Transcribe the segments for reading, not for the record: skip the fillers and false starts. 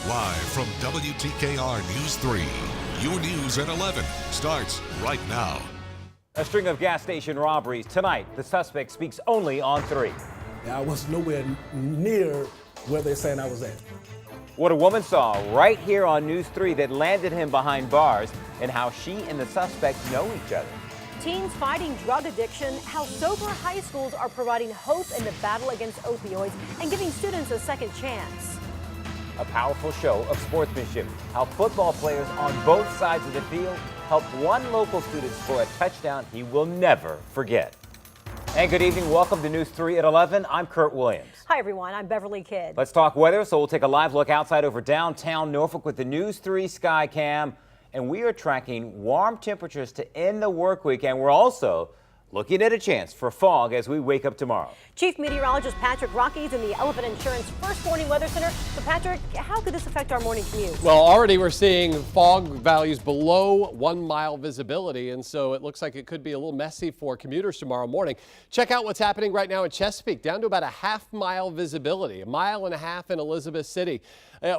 Live from WTKR News 3, your news at 11 starts right now. A string of gas station robberies tonight. The suspect speaks only on 3. I was nowhere near where they're saying I was at. What a woman saw right here on News 3 that landed him behind bars, and how she and the suspect know each other. Teens fighting drug addiction, how sober high schools are providing hope in the battle against opioids and giving students a second chance. A powerful show of sportsmanship, how football players on both sides of the field helped one local student score a touchdown he will never forget. And good evening. Welcome to News 3 at 11. I'm Kurt Williams. Hi, everyone. I'm Beverly Kidd. Let's talk weather. So we'll take a live look outside over downtown Norfolk with the News 3 Sky Cam. And we are tracking warm temperatures to end the work week. And we're also looking at a chance for fog as we wake up tomorrow. Chief Meteorologist Patrick Rocky is in the Elephant Insurance First Warning Weather Center. So, Patrick, how could this affect our morning commute? Well, already we're seeing fog values below 1 mile visibility, and so it looks like it could be a little messy for commuters tomorrow morning. Check out what's happening right now in Chesapeake, down to about a half-mile visibility, 1.5 miles in Elizabeth City.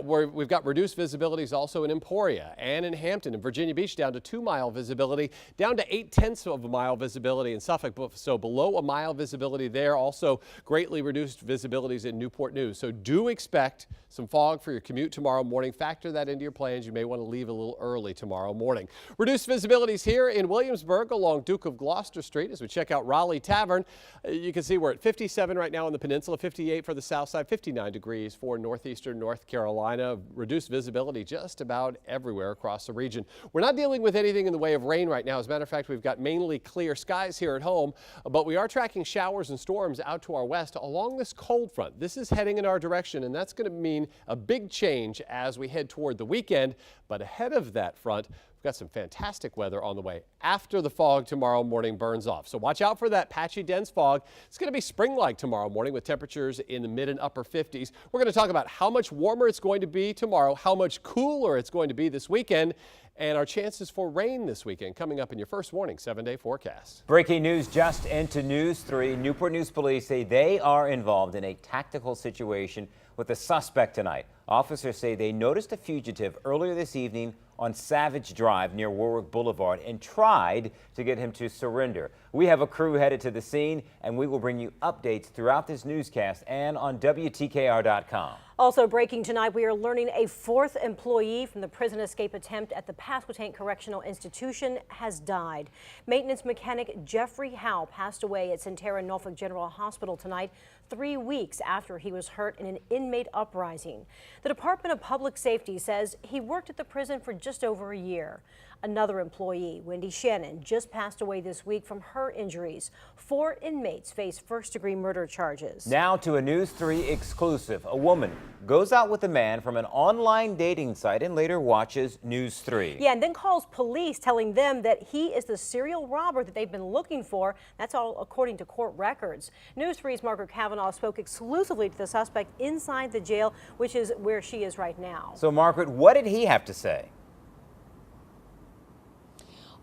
We've got reduced visibilities also in Emporia and in Hampton and Virginia Beach, down to 2 mile visibility, down to 0.8 of a mile visibility in Suffolk. So below 1 mile visibility there. Also greatly reduced visibilities in Newport News. So do expect some fog for your commute tomorrow morning. Factor that into your plans. You may want to leave a little early tomorrow morning. Reduced visibilities here in Williamsburg along Duke of Gloucester Street as we check out Raleigh Tavern. You can see we're at 57 right now on the peninsula, 58 for the south side, 59 degrees for northeastern North Carolina. Reduced visibility just about everywhere across the region. We're not dealing with anything in the way of rain right now. As a matter of fact, we've got mainly clear skies here at home, but we are tracking showers and storms out to our west along this cold front. This is heading in our direction, and that's going to mean a big change as we head toward the weekend. But ahead of that front, we've got some fantastic weather on the way after the fog tomorrow morning burns off. So watch out for that patchy, dense fog. It's going to be spring-like tomorrow morning with temperatures in the mid and upper 50s. We're going to talk about how much warmer it's going to be tomorrow, how much cooler it's going to be this weekend, and our chances for rain this weekend coming up in your First Warning 7-day forecast. Breaking news just into News 3. Newport News police say they are involved in a tactical situation with a suspect tonight. Officers say they noticed a fugitive earlier this evening on Savage Drive near Warwick Boulevard and tried to get him to surrender. We have a crew headed to the scene, and we will bring you updates throughout this newscast and on WTKR.com. Also breaking tonight, we are learning a 4th employee from the prison escape attempt at the Pasquotank Correctional Institution has died. Maintenance mechanic Jeffrey Howe passed away at Centera Norfolk General Hospital tonight, 3 weeks after he was hurt in an inmate uprising. The Department of Public Safety says he worked at the prison for just over a year. Another employee, Wendy Shannon, just passed away this week from her injuries. 4 inmates face first-degree murder charges. Now to a News 3 exclusive. A woman goes out with a man from an online dating site and later watches News 3. Yeah, and then calls police telling them that he is the serial robber that they've been looking for. That's all according to court records. News 3's Margaret Kavanaugh spoke exclusively to the suspect inside the jail, which is where she is right now. So, Margaret, what did he have to say?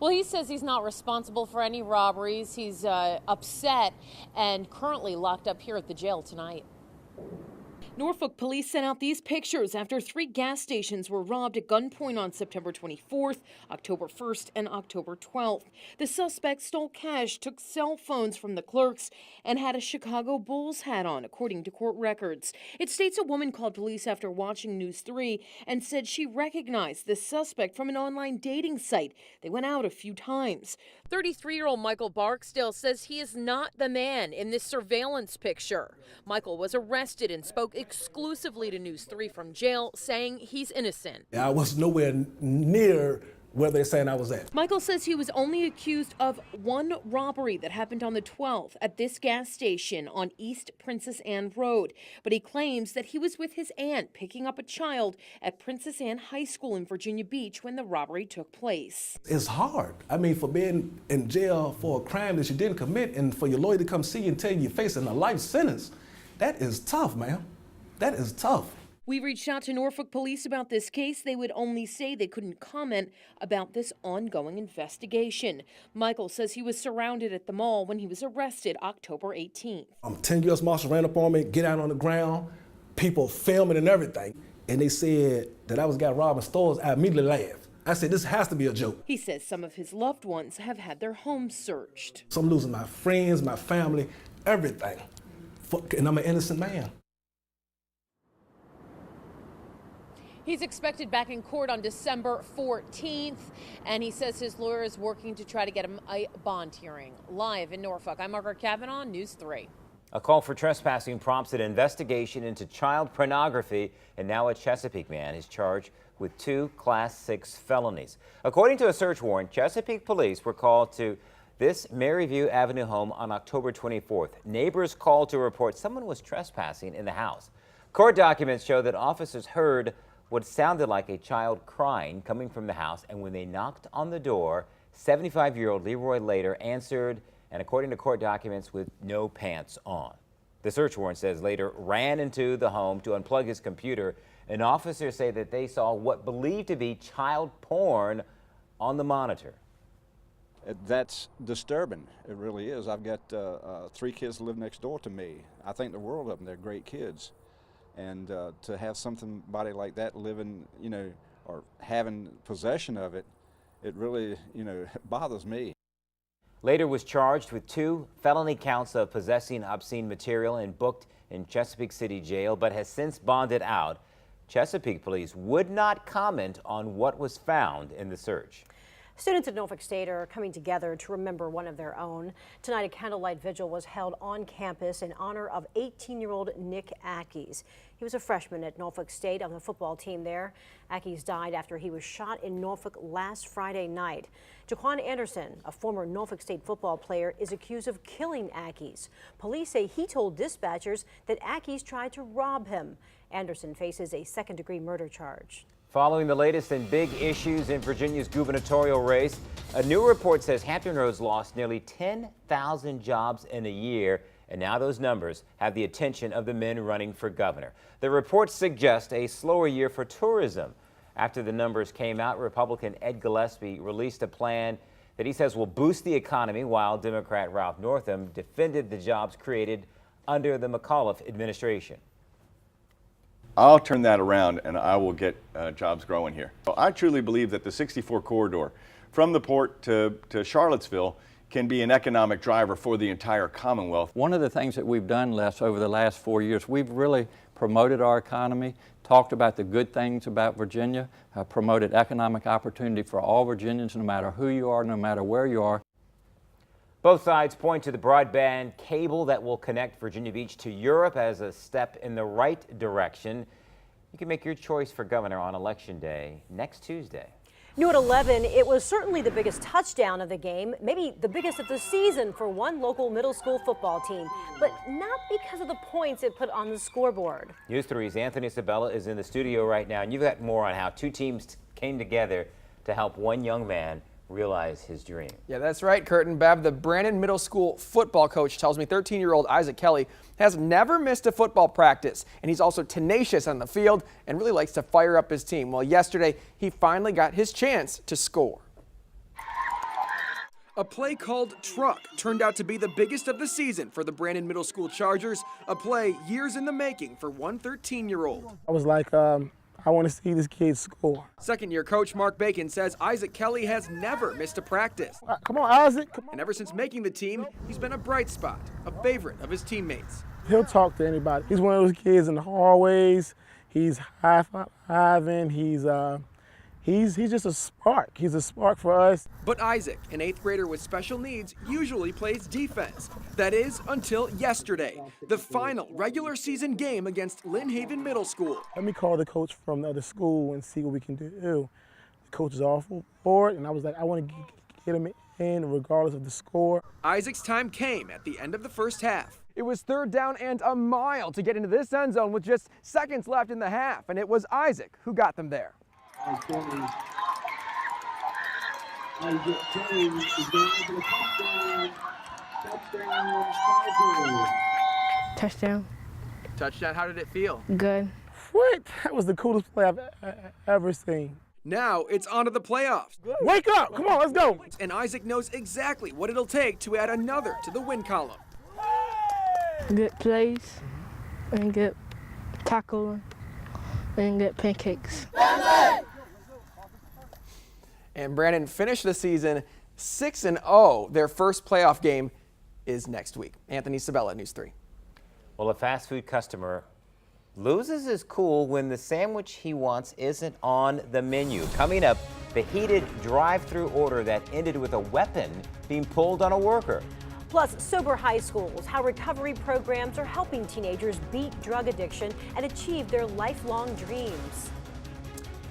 Well, he says he's not responsible for any robberies. He's upset and currently locked up here at the jail tonight. Norfolk police sent out these pictures after 3 gas stations were robbed at gunpoint on September 24th, October 1st, and October 12th. The suspect stole cash, took cell phones from the clerks, and had a Chicago Bulls hat on, according to court records. It states a woman called police after watching News 3 and said she recognized the suspect from an online dating site. They went out a few times. 33-year-old Michael Barksdale says he is not the man in this surveillance picture. Michael was arrested and spoke exclusively to News 3 from jail, saying he's innocent. I was nowhere near where they're saying I was at. Michael says he was only accused of 1 robbery that happened on the 12th at this gas station on East Princess Anne Road. But he claims that he was with his aunt picking up a child at Princess Anne High School in Virginia Beach when the robbery took place. It's hard. I mean, for being in jail for a crime that you didn't commit and for your lawyer to come see you and tell you you're facing a life sentence, that is tough, man. That is tough. We reached out to Norfolk police about this case. They would only say they couldn't comment about this ongoing investigation. Michael says he was surrounded at the mall when he was arrested October 18th. 10 U.S. Marshals ran up on me, get out on the ground. people filming and everything. And they said that I was got robbing stores. I immediately laughed. I said, this has to be a joke. He says some of his loved ones have had their homes searched. So I'm losing my friends, my family, everything. And I'm an innocent man. He's expected back in court on December 14th, and he says his lawyer is working to try to get him a bond hearing. Live in Norfolk, I'm Margaret Kavanaugh, News 3. A call for trespassing prompts an investigation into child pornography, and now a Chesapeake man is charged with 2 Class 6 felonies. According to a search warrant, Chesapeake police were called to this Maryview Avenue home on October 24th. Neighbors called to report someone was trespassing in the house. Court documents show that officers heard what sounded like a child crying coming from the house, and when they knocked on the door, 75-year-old Leroy Later answered, and according to court documents, with no pants on. The search warrant says Later ran into the home to unplug his computer, and officers say that they saw what believed to be child porn on the monitor. That's disturbing. It really is. I've got 3 kids that live next door to me. I think the world of them. They're great kids. And to have somebody like that living, or having possession of it, it really, bothers me. Later was charged with 2 felony counts of possessing obscene material and booked in Chesapeake City Jail, but has since bonded out. Chesapeake police would not comment on what was found in the search. Students at Norfolk State are coming together to remember one of their own. Tonight, a candlelight vigil was held on campus in honor of 18-year-old Nick Ackes. He was a freshman at Norfolk State on the football team there. Ackes died after he was shot in Norfolk last Friday night. Jaquan Anderson, a former Norfolk State football player, is accused of killing Ackes. Police say he told dispatchers that Ackes tried to rob him. Anderson faces a second-degree murder charge. Following the latest and big issues in Virginia's gubernatorial race, a new report says Hampton Roads lost nearly 10,000 jobs in a year, and now those numbers have the attention of the men running for governor. The report suggests a slower year for tourism. After the numbers came out, Republican Ed Gillespie released a plan that he says will boost the economy, while Democrat Ralph Northam defended the jobs created under the McAuliffe administration. I'll turn that around and I will get jobs growing here. So I truly believe that the 64 corridor from the port to Charlottesville can be an economic driver for the entire Commonwealth. One of the things that we've done, Les, over the last 4 years, we've really promoted our economy, talked about the good things about Virginia, promoted economic opportunity for all Virginians, no matter who you are, no matter where you are. Both sides point to the broadband cable that will connect Virginia Beach to Europe as a step in the right direction. You can make your choice for governor on Election Day next Tuesday. New at 11, it was certainly the biggest touchdown of the game, maybe the biggest of the season for one local middle school football team, but not because of the points it put on the scoreboard. News 3's Anthony Sabella is in the studio right now, and you've got more on how 2 teams came together to help one young man realize his dream. Yeah, that's right, Kurt and Bev. The Brandon Middle School football coach tells me 13-year-old Isaac Kelly has never missed a football practice, and he's also tenacious on the field and really likes to fire up his team. Well, yesterday, he finally got his chance to score. A play called Truck turned out to be the biggest of the season for the Brandon Middle School Chargers, a play years in the making for one 13-year-old. I was like, I want to see this kid score. Second-year coach Mark Bacon says Isaac Kelly has never missed a practice. Come on, Isaac. Come on. And ever since making the team, he's been a bright spot, a favorite of his teammates. He'll talk to anybody. He's one of those kids in the hallways. He's high-fiving. He's just a spark. He's a spark for us. But Isaac, an 8th grader with special needs, usually plays defense. That is, until yesterday, the final regular season game against Lynn Haven Middle School. Let me call the coach from the other school and see what we can do. The coach is all for it, and I was like, I want to get him in regardless of the score. Isaac's time came at the end of the first half. It was 3rd down and a mile to get into this end zone with just seconds left in the half, and it was Isaac who got them there. Touchdown. Touchdown, how did it feel? Good. What? That was the coolest play I've ever seen. Now it's on to the playoffs. Wake up! Come on, let's go! And Isaac knows exactly what it'll take to add another to the win column. Good plays and good tackle and get pancakes. And Brandon finished the season 6-0. Their first playoff game is next week. Anthony Sabella, News 3. Well, a fast food customer loses his cool when the sandwich he wants isn't on the menu. Coming up, the heated drive-through order that ended with a weapon being pulled on a worker. Plus, sober high schools, how recovery programs are helping teenagers beat drug addiction and achieve their lifelong dreams.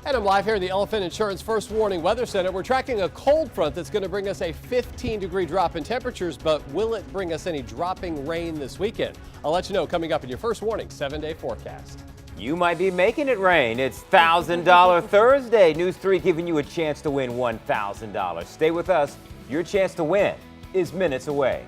And I'm live here in the Elephant Insurance First Warning Weather Center. We're tracking a cold front that's going to bring us a 15-degree drop in temperatures, but will it bring us any dropping rain this weekend? I'll let you know coming up in your First Warning 7-day forecast. You might be making it rain. It's $1,000 Thursday. News 3 giving you a chance to win $1,000. Stay with us. Your chance to win is minutes away.